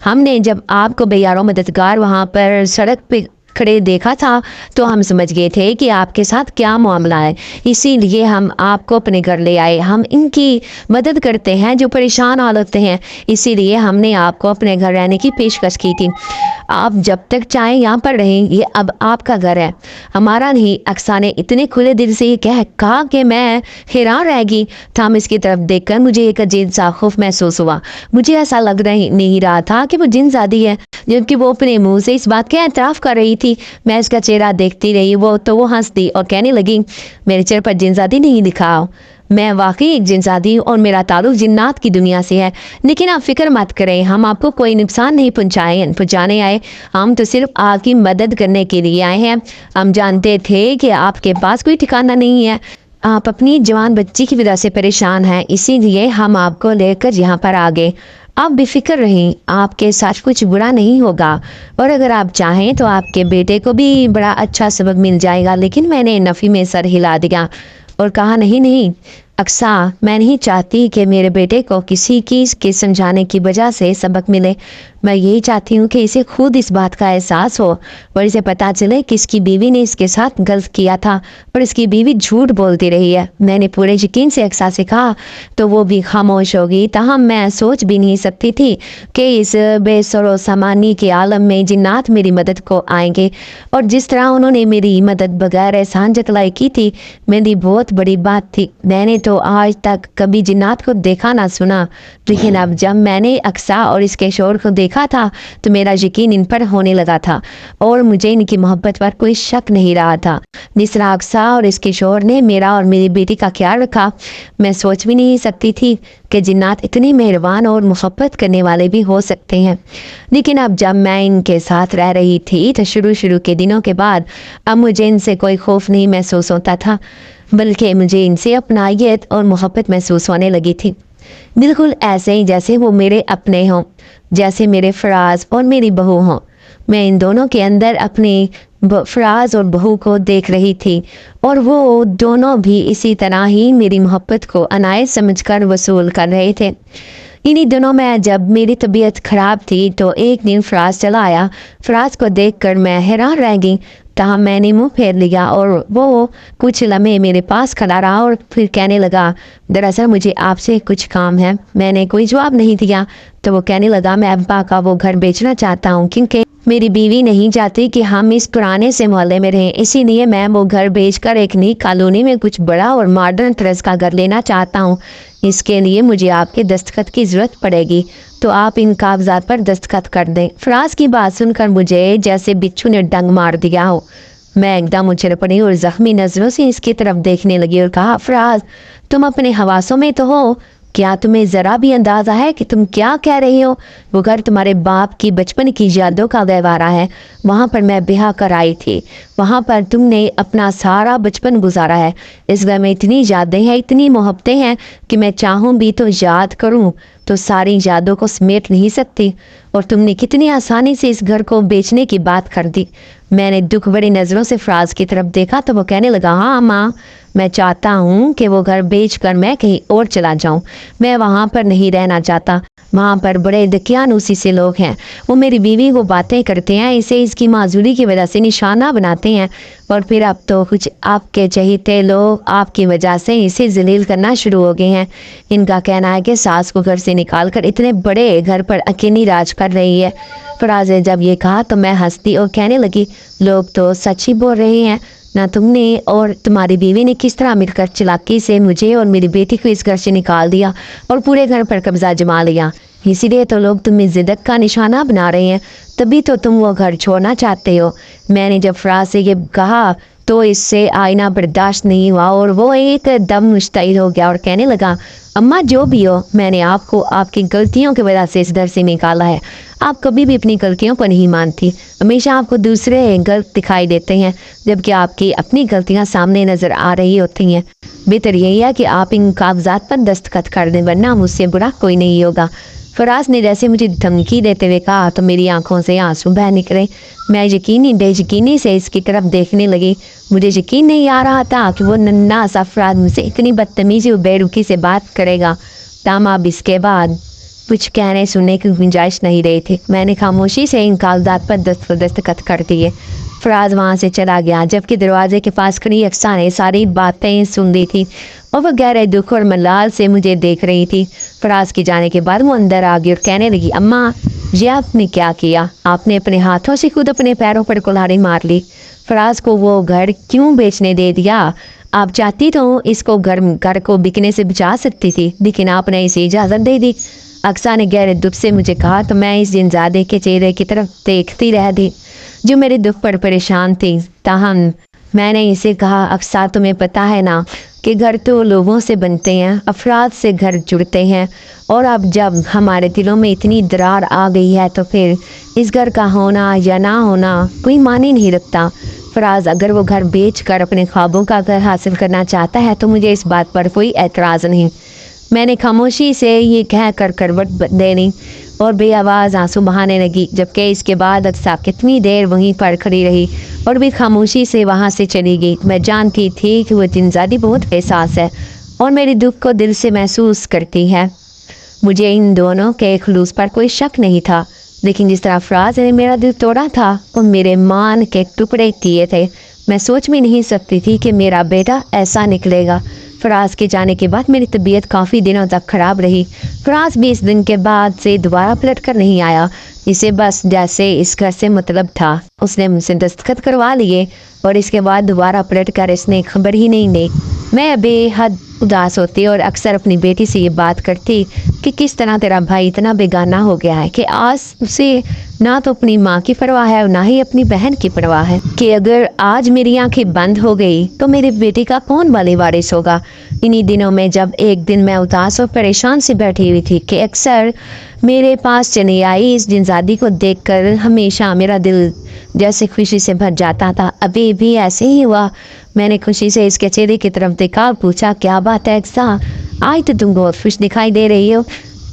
हमने जब आपको बेयारो मददगार वहाँ पर सड़क पे खड़े देखा था तो हम समझ गए थे कि आपके साथ क्या मामला है, इसीलिए हम आपको अपने घर ले आए। हम इनकी मदद करते हैं जो परेशान हालत हैं, इसीलिए हमने आपको अपने घर रहने की पेशकश की थी। आप जब तक चाहें यहाँ पर रहें, ये अब आपका घर है, हमारा नहीं। अक्सा ने इतने खुले दिल से ये कहा कि मैं हैरान रह गई। थॉमस इसकी तरफ देखकर मुझे एक अजीब सा खौफ महसूस हुआ। मुझे ऐसा लग नहीं रहा था कि वो जिनजादी है, जबकि वो अपने मुंह से इस बात का एतराफ़ कर रही थी। मैं इसका चेहरा देखती रही, वो हंस दी और कहने लगी, मेरे चेहरे पर जिनजादी नहीं दिखाओ, मैं वाकई एक जिनजादी हूँ और मेरा ताल्लुक जिन्नात की दुनिया से है। लेकिन आप फिक्र मत करें, हम आपको कोई नुकसान नहीं पहुँचाने आए, हम तो सिर्फ आपकी मदद करने के लिए आए हैं। हम जानते थे कि आपके पास कोई ठिकाना नहीं है, आप अपनी जवान बच्ची की वजह से परेशान हैं, इसीलिए हम आपको लेकर यहाँ पर आ गए। आप बेफिक्र रहें, आपके साथ कुछ बुरा नहीं होगा, और अगर आप चाहें तो आपके बेटे को भी बड़ा अच्छा सबक मिल जाएगा। लेकिन मैंने नफ़ी में सर हिला दिया और कहा, नहीं नहीं अक्सा, मैं नहीं चाहती कि मेरे बेटे को किसी चीज़ के समझाने की वजह से सबक मिले। मैं यही चाहती हूँ कि इसे खुद इस बात का एहसास हो और इसे पता चले कि इसकी बीवी ने इसके साथ गलत किया था, पर इसकी बीवी झूठ बोलती रही है। मैंने पूरे यकीन से अक्सा से कहा तो वो भी खामोश होगी। ताहम मैं सोच भी नहीं सकती थी कि इस बेसरो सामानी के आलम में जिन्नात मेरी मदद को आएंगे, और जिस तरह उन्होंने मेरी मदद बगैर एहसान जतलाई की थी, मेरी बहुत बड़ी बात थी। मैंने तो आज तक कभी जिन्नात को देखा ना सुना, लेकिन अब जब मैंने अक्सा और इसके शोर को देखा था तो मेरा यकीन इन पर होने लगा था और मुझे इनकी मोहब्बत पर कोई शक नहीं रहा था। जिस तरह अक्सा और इसके शोर ने मेरा और मेरी बेटी का ख्याल रखा, मैं सोच भी नहीं सकती थी कि जिन्नात इतने मेहरबान और मोहब्बत करने वाले भी हो सकते हैं। लेकिन अब जब मैं इनके साथ रह रही थी तो शुरू के दिनों के बाद अब मुझे इनसे कोई खौफ नहीं महसूस होता था, बल्कि मुझे इनसे अपनायत और मोहब्बत महसूस होने लगी थी, बिल्कुल ऐसे ही जैसे वो मेरे अपने हों, जैसे मेरे फराज और मेरी बहू हों। मैं इन दोनों के अंदर अपने फराज और बहू को देख रही थी, और वो दोनों भी इसी तरह ही मेरी मोहब्बत को अनायत समझकर वसूल कर रहे थे। इन्हीं दिनों में जब मेरी तबीयत ख़राब थी तो एक दिन फराज चला आया। फराज को देखकर मैं हैरान रह गई, तहाँ मैंने मुंह फेर लिया और वो कुछ लम्हे मेरे पास खड़ा रहा और फिर कहने लगा, दरअसल मुझे आपसे कुछ काम है। मैंने कोई जवाब नहीं दिया तो वो कहने लगा, मैं अब्बा का वो घर बेचना चाहता हूँ, क्योंकि मेरी बीवी नहीं चाहती कि हम इस पुराने से मोहल्ले में रहें, इसीलिए मैं वो घर बेचकर एक नई कॉलोनी में कुछ बड़ा और मॉडर्न तरह का घर लेना चाहता हूँ। इसके लिए मुझे आपके दस्तखत की ज़रूरत पड़ेगी, तो आप इन कागजात पर दस्तखत कर दें। फराज की बात सुनकर मुझे जैसे बिच्छू ने डंग मार दिया हो। मैं एकदम उछल पड़ी और ज़ख्मी नज़रों से इसकी तरफ देखने लगी और कहा, फराज तुम अपने हवासों में तो हो, क्या तुम्हें ज़रा भी अंदाज़ा है कि तुम क्या कह रही हो? वो घर तुम्हारे बाप की बचपन की यादों का गहवारा है। वहाँ पर मैं ब्याह कर आई थी, वहाँ पर तुमने अपना सारा बचपन गुजारा है। इस घर में इतनी यादें हैं, इतनी मोहब्बतें हैं कि मैं चाहूँ भी तो याद करूँ तो सारी यादों को समेट नहीं सकती, और तुमने कितनी आसानी से इस घर को बेचने की बात कर दी। मैंने दुख भरी नज़रों से फराज की तरफ देखा तो वो कहने लगा, हाँ माँ, मैं चाहता हूँ कि वो घर बेचकर मैं कहीं और चला जाऊँ। मैं वहाँ पर नहीं रहना चाहता, वहाँ पर बड़े दकियानूसी से लोग हैं, वो मेरी बीवी को बातें करते हैं, इसे इसकी माजूरी की वजह से निशाना बनाते हैं, और फिर अब तो कुछ आपके चहेते लोग आपकी वजह से इसे जलील करना शुरू हो गए हैं। इनका कहना है कि सास को घर से निकाल कर इतने बड़े घर पर अकेली राज कर रही है। फराज ने जब ये कहा तो मैं हंसती और कहने लगी, लोग तो सच ही बोल रहे हैं ना, तुमने और तुम्हारी बीवी ने किस तरह मिलकर चालाकी से मुझे और मेरी बेटी को इस घर से निकाल दिया और पूरे घर पर कब्जा जमा लिया। इसीलिए तो लोग तुम्हें जिद्दत का निशाना बना रहे हैं, तभी तो तुम वो घर छोड़ना चाहते हो। मैंने जब फराज से ये कहा तो इससे आईना बर्दाश्त नहीं हुआ और वो एक दम मुश्तइल हो गया और कहने लगा, अम्मा जो भी हो, मैंने आपको आपकी गलतियों की वजह से इस दर से निकाला है। आप कभी भी अपनी गलतियों पर नहीं मानती, हमेशा आपको दूसरे गलत दिखाई देते हैं, जबकि आपकी अपनी गलतियां सामने नज़र आ रही होती हैं। बेहतर यही है कि आप इन कागजात पर दस्तखत कर दें, वरना मुझसे बुरा कोई नहीं होगा। फराज ने जैसे मुझे धमकी देते हुए कहा तो मेरी आंखों से आंसू बह निकले। मैं बेयकीनी से इसकी तरफ देखने लगी। मुझे यकीन नहीं आ रहा था कि वो नन्हा सा फराज मुझसे इतनी बदतमीजी और बेरुखी से बात करेगा। ताम अब इसके बाद कुछ कहने सुनने की गुंजाइश नहीं रही थी। मैंने खामोशी से इन कागजात पर दस्तखत कर दिए। फराज वहाँ से चला गया, जबकि दरवाजे के पास खड़ी अक्सा ने सारी बातें सुन ली थी और वह गहरे दुख और मलाल से मुझे देख रही थी। फराज के जाने के बाद वो अंदर आ गई और कहने लगी, अम्मा ये आपने क्या किया? आपने अपने हाथों से खुद अपने पैरों पर कुल्हाड़ी मार ली। फराज को वो घर क्यों बेचने दे दिया? आप चाहती तो इसको घर को बिकने से बचा सकती थी, लेकिन आपने इसे इजाज़त दे दी। अक्सा ने गहरे दुख से मुझे कहा तो मैं इस जिनजादे के चेहरे की तरफ देखती रह दी जो मेरे दुख पर परेशान थी। ताहम मैंने इसे कहा, अक्सा तुम्हें पता है ना कि घर तो लोगों से बनते हैं, अफराद से घर जुड़ते हैं, और अब जब हमारे दिलों में इतनी दरार आ गई है तो फिर इस घर का होना या ना होना कोई माने नहीं रखता। फराज अगर वो घर बेच कर अपने ख्वाबों का घर हासिल करना चाहता है तो मुझे इस बात पर कोई एतराज़ नहीं। मैंने खामोशी से ये कह कर करवट देनी और बेआवाज़ आंसू बहाने लगी, जबकि इसके बाद अक्सा कितनी देर वहीं पर खड़ी रही और भी खामोशी से वहाँ से चली गई। मैं जानती थी कि वो जिनजादी बहुत एहसास है और मेरे दुख को दिल से महसूस करती है। मुझे इन दोनों के खुलूस पर कोई शक नहीं था, लेकिन जिस तरह फराज ने मेरा दिल तोड़ा था और मेरे मान के टुकड़े किए थे, मैं सोच भी नहीं सकती थी कि मेरा बेटा ऐसा निकलेगा। फराज के जाने के बाद मेरी तबीयत काफ़ी दिनों तक ख़राब रही। फराज 20 दिन के बाद से दोबारा पलट कर नहीं आया। इसे बस जैसे इस घर से मतलब था। उसने मुझसे दस्तखत करवा लिए और इसके बाद दोबारा पलट कर इसने खबर ही नहीं दी। मैं बेहद उदास होती और अक्सर अपनी बेटी से ये बात करती कि किस तरह तेरा भाई इतना बेगाना हो गया है कि आज उसे ना तो अपनी माँ की परवाह है और ना ही अपनी बहन की परवाह है, कि अगर आज मेरी आंखें बंद हो गई तो मेरी बेटी का कौन वाले वारिस होगा। इन्हीं दिनों में जब एक दिन मैं उदास और परेशान से बैठी हुई थी कि अक्सर मेरे पास चली आई इस जिनजादी को देखकर हमेशा मेरा दिल जैसे खुशी से भर जाता था। अभी भी ऐसे ही हुआ। मैंने खुशी से इसके चेहरे की तरफ देखा और पूछा, क्या बात है अक्सा, आज तो तुम बहुत खुश दिखाई दे रही हो।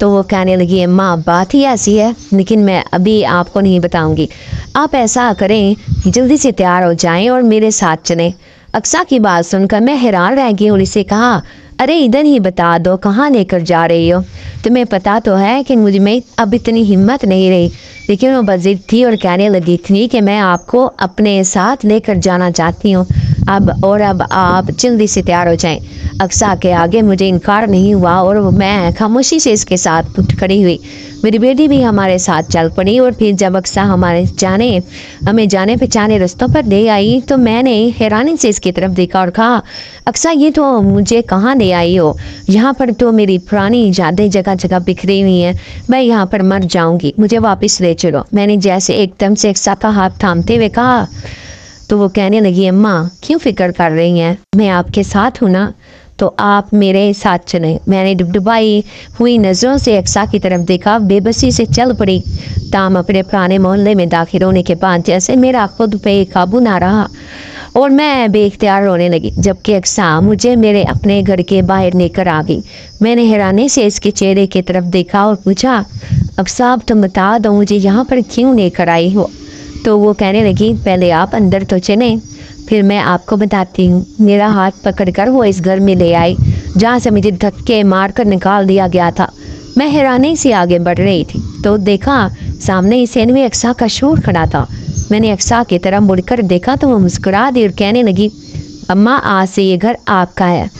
तो वो कहने लगी, अम्मा बात ही ऐसी है, लेकिन मैं अभी आपको नहीं बताऊंगी। आप ऐसा करें, जल्दी से तैयार हो जाएं और मेरे साथ चलें। अक्सा की बात सुनकर मैं हैरान रह गई और इसे कहा, अरे इधर ही बता दो कहाँ लेकर जा रही हो। तुम्हें पता तो है कि मुझ में अब इतनी हिम्मत नहीं रही, लेकिन वो बज़िद थी और कहने लगी थी कि मैं आपको अपने साथ लेकर जाना चाहती हूँ। अब आप जल्दी से तैयार हो जाएं। अक्सा के आगे मुझे इनकार नहीं हुआ और मैं खामोशी से इसके साथ उठ खड़ी हुई। मेरी बेटी भी हमारे साथ चल पड़ी और फिर जब अक्सा हमें जाने पहचाने रास्तों पर ले आई तो मैंने हैरानी से इसकी तरफ देखा और कहा, अक्सा ये तो मुझे कहाँ ले आई हो? यहाँ पर तो मेरी पुरानी यादें जगह जगह बिखरी हुई हैं। मैं यहाँ पर मर जाऊँगी, मुझे वापस ले चलो। मैंने जैसे एकदम से अक्सा का हाथ थामते हुए कहा। तो वो कहने लगी, अम्मा क्यों फिक्र कर रही हैं, मैं आपके साथ हूँ ना, तो आप मेरे साथ चलें। मैंने डुबडुबाई हुई नज़रों से अक्सा की तरफ देखा, बेबसी से चल पड़ी। ताम अपने पुराने मोहल्ले में दाखिल होने के बाद जैसे मेरा खुद पे काबू ना रहा और मैं बेख्तियार रोने लगी, जबकि अक्सा मुझे मेरे अपने घर के बाहर लेकर आ गई। मैंने हैरानी से इसके चेहरे की तरफ देखा और पूछा, अक्सा अब तुम बता दो मुझे यहाँ पर क्यों लेकर आई हो? तो वो कहने लगी, पहले आप अंदर तो चलें, फिर मैं आपको बताती हूँ। मेरा हाथ पकड़कर वो इस घर में ले आई जहाँ से मुझे धक्के मारकर निकाल दिया गया था। मैं हैरानी से आगे बढ़ रही थी तो देखा सामने इस एन में अक्सा का शोर खड़ा था। मैंने अक्सा की तरफ मुड़कर देखा तो वो मुस्कुरा दी और कहने लगी, अम्मा आज से ये घर आपका है।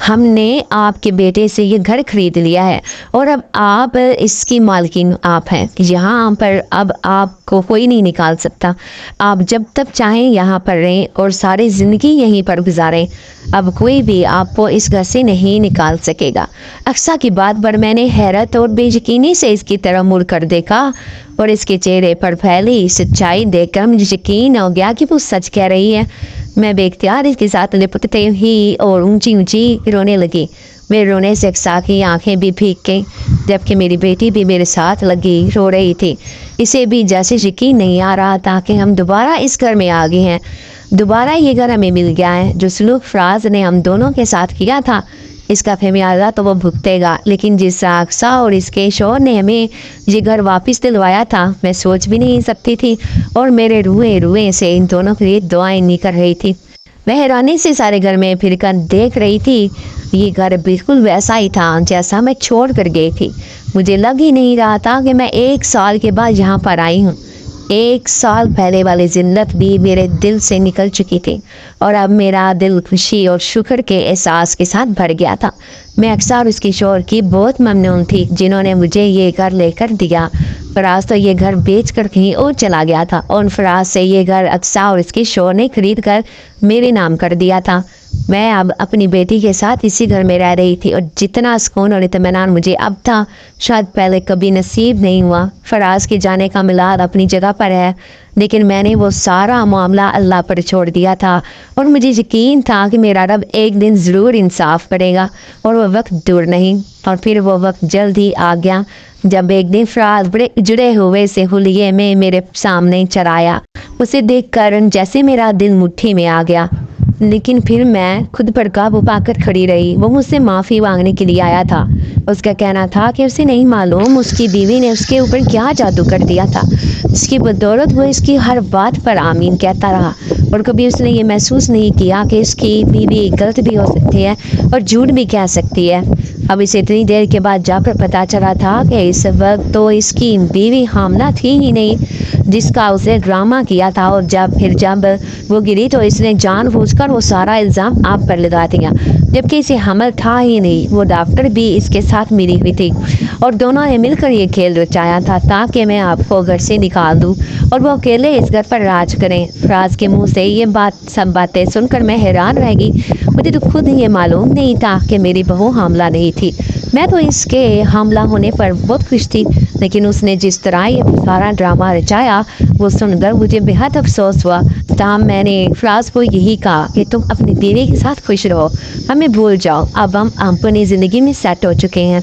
हमने आपके बेटे से ये घर खरीद लिया है और अब आप इसकी मालकिन आप हैं। यहाँ पर अब आपको कोई नहीं निकाल सकता। आप जब तक चाहें यहाँ पर रहें और सारी ज़िंदगी यहीं पर गुजारें। अब कोई भी आपको इस घर से नहीं निकाल सकेगा। अक्सा की बात पर मैंने हैरत और बेयकीनी से इसकी तरफ मुड़ कर देखा और इसके चेहरे पर फैली सच्चाई देखकर मुझे यकीन हो गया कि वो सच कह रही है। मैं बेख्तियार इसके साथ लिपटते ही और ऊंची ऊंची रोने लगी। मेरे रोने से अक्सा की आंखें भी भीग गईं, जबकि मेरी बेटी भी मेरे साथ लगी रो रही थी। इसे भी जैसे यकीन नहीं आ रहा था कि हम दोबारा इस घर में आ गए हैं, दोबारा ये घर हमें मिल गया है। जो सलूक फराज ने हम दोनों के साथ किया था इसका खमियाजा तो वो भुगतेगा, लेकिन जिस अक्सा और इसके शौहर ने हमें ये घर वापस दिलवाया था मैं सोच भी नहीं सकती थी और मेरे रुए रुए से इन दोनों के लिए दुआएं निकल रही थी। मैं हैरानी से सारे घर में फिरकर देख रही थी। ये घर बिल्कुल वैसा ही था जैसा मैं छोड़ कर गई थी। मुझे लग ही नहीं रहा था कि मैं 1 साल के बाद यहाँ पर आई हूँ। 1 साल पहले वाली जिल्लत भी मेरे दिल से निकल चुकी थी और अब मेरा दिल खुशी और शुक्र के एहसास के साथ भर गया था। मैं अक्सर उसकी शोहर की बहुत ममनून थी जिन्होंने मुझे ये घर लेकर दिया। फराज तो ये घर बेच कर कहीं और चला गया था और फराज से ये घर अक्सा और इसके शोहर ने खरीद कर मेरे नाम कर दिया था। मैं अब अपनी बेटी के साथ इसी घर में रह रही थी और जितना सुकून और इत्मीनान मुझे अब था शायद पहले कभी नसीब नहीं हुआ। फराज के जाने का मिलाद अपनी जगह पर है, लेकिन मैंने वो सारा मामला अल्लाह पर छोड़ दिया था और मुझे यकीन था कि मेरा रब एक दिन ज़रूर इंसाफ करेगा और वो वक्त दूर नहीं। और फिर वो वक्त जल्द ही आ गया जब एक दिन फराज बड़े जुड़े हुए से हुलिये में मेरे सामने चराया, उसे देखकर जैसे मेरा दिल मुट्ठी में आ गया, लेकिन फिर मैं खुद पर काबू पाकर खड़ी रही। वो मुझसे माफ़ी मांगने के लिए आया था। उसका कहना था कि उसे नहीं मालूम उसकी बीवी ने उसके ऊपर क्या जादू कर दिया था, जिसकी बदौलत वो इसकी हर बात पर आमीन कहता रहा, और कभी उसने ये महसूस नहीं किया कि इसकी बीवी गलत भी हो सकती है और झूठ भी कह सकती है। अब इसे इतनी देर के बाद जाकर पता चला था कि इस वक्त तो इसकी बीवी हामला थी ही नहीं, जिसका उसे ड्रामा किया था, और जब वो गिरी तो इसने जानबूझकर वो सारा इल्ज़ाम आप पर लगा दिया, जबकि इसे हमल था ही नहीं। वो डॉक्टर भी इसके साथ मिली हुई थी और दोनों ने मिलकर ये खेल रचाया था ताकि मैं आपको घर से निकाल दूं और वो अकेले इस घर पर राज करें। फराज के मुंह से ये सब बातें सुनकर मैं हैरान रह गई। मुझे तो खुद ये मालूम नहीं था कि मेरी बहू हामला नहीं थी। मैं तो इसके हमला होने पर बहुत खुश थी, लेकिन उसने जिस तरह ये सारा ड्रामा रचाया वो सुनकर मुझे बेहद अफसोस हुआ। तमाम मैंने फराज को यही कहा कि तुम अपनी बीवी के साथ खुश रहो, हमें भूल जाओ, अब हम अपनी ज़िंदगी में सेट हो चुके हैं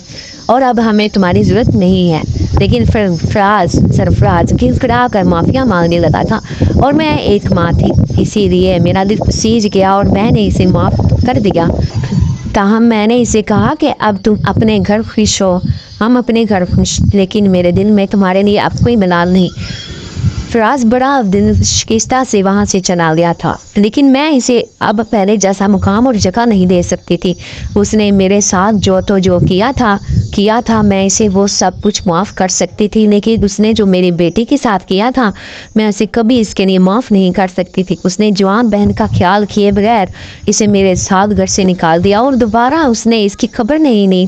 और अब हमें तुम्हारी ज़रूरत नहीं है। लेकिन फिर सरफराज गिड़गिड़ा कर माफिया मांगने लगा था और मैं एक माँ थी, इसीलिए मेरा दिल सीज गया और मैंने इसे माफ़ कर दिया। ताहम मैंने इसे कहा कि अब तुम अपने घर खुश हो, हम अपने घर खुश, लेकिन मेरे दिल में तुम्हारे लिए अब कोई मलाल नहीं। फराज बड़ा दिल शिकस्ता से वहाँ से चला गया था, लेकिन मैं इसे अब पहले जैसा मुकाम और जगह नहीं दे सकती थी। उसने मेरे साथ जो किया था मैं इसे वो सब कुछ माफ़ कर सकती थी, लेकिन उसने जो मेरी बेटी के साथ किया था मैं उसे कभी इसके लिए माफ़ नहीं कर सकती थी। उसने जवान बहन का ख्याल किए बगैर इसे मेरे साथ घर से निकाल दिया और दोबारा उसने इसकी खबर नहीं ली।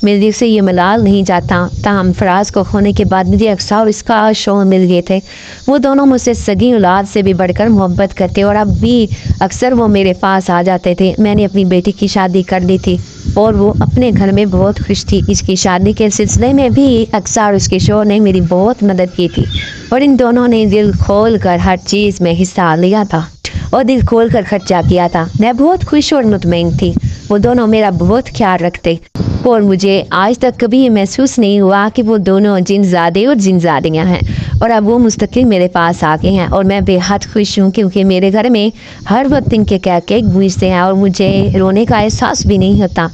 मेरे दिल से ये मलाल नहीं जाता। ताहम फराज को खोने के बाद मुझे अक्सर और इसका शौक मिल गए थे। वो दोनों मुझसे सगी औलाद से भी बढ़कर मोहब्बत करते और अब भी अक्सर वो मेरे पास आ जाते थे। मैंने अपनी बेटी की शादी कर ली थी और वो अपने घर में बहुत खुश थी। इसकी शादी के सिलसिले में भी अक्सर उसके शोहर ने मेरी बहुत मदद की थी और इन दोनों ने दिल खोल कर हर चीज़ में हिस्सा लिया था और दिल खोल कर खर्चा किया था। मैं बहुत खुश और मुतमईन थी। वो दोनों मेरा बहुत ख्याल रखते और मुझे आज तक कभी ये महसूस नहीं हुआ कि वो दोनों जिनज़ादे और जिनज़ादियाँ हैं, और अब वो मुस्तकिल मेरे पास आ गए हैं और मैं बेहद खुश हूँ, क्योंकि मेरे घर में हर वक्त इनके कह गूंजते हैं और मुझे रोने का एहसास भी नहीं होता।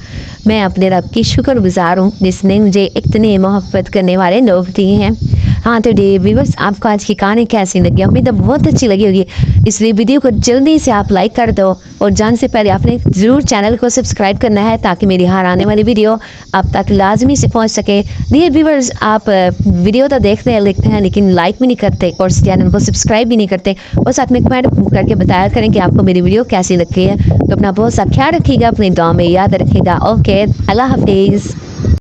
मैं अपने रब की शुक्रगुजार हूँ जिसने मुझे इतने मोहब्बत करने वाले लोग दिए हैं। हाँ तो डियर व्यूअर्स, आपको आज की कहानी कैसी लगी? उम्मीद है बहुत अच्छी लगी होगी। इसलिए वीडियो को जल्दी से आप लाइक कर दो और जान से पहले आपने ज़रूर चैनल को सब्सक्राइब करना है ताकि मेरी हर आने वाली वीडियो आप तक लाजमी से पहुंच सके। डियर व्यूअर्स, आप वीडियो तो देखते हैं लिखते हैं लेकिन लाइक भी नहीं करते और चैनल को सब्सक्राइब भी नहीं करते, और साथ में कमेंट करके बताया करें कि आपको मेरी वीडियो कैसी लगती है। तो अपना बहुत सा ख्याल रखिएगा, अपनी दुआ में याद रखिएगा। ओके, अल्लाह हाफिज़।